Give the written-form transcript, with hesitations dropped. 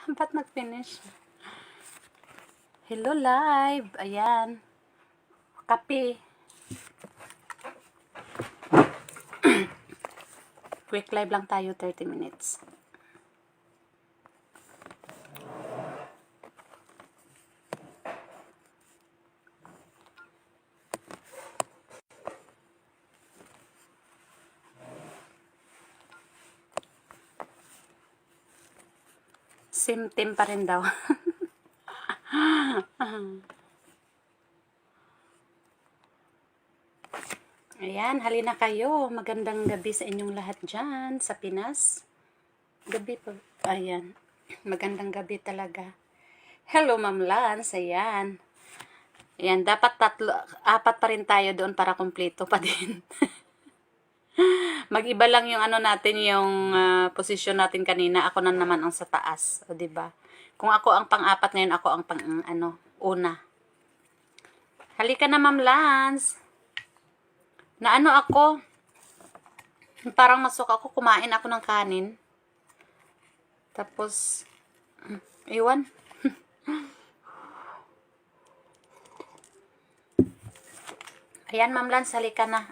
Ba't nag-finish? Hello live. Ayan. Kape. Quick live lang tayo, 30 minutes. Same team pa rin daw. Ayan, halina kayo. Magandang gabi sa inyong lahat dyan sa Pinas. Gabi pa. Ayan. Magandang gabi talaga. Hello, Ma'am Lance. Ayan. Ayan, dapat apat pa rin tayo doon para kumpleto pa din. Mag-iba lang yung ano natin, yung posisyon natin kanina. Ako na naman ang sa taas. O, diba? Kung ako ang pang-apat ngayon, ako ang una. Halika na, Ma'am Lance. Na ano ako? Parang masok ako, kumain ako ng kanin. Tapos, iwan. Ayan, Ma'am Lance, halika na.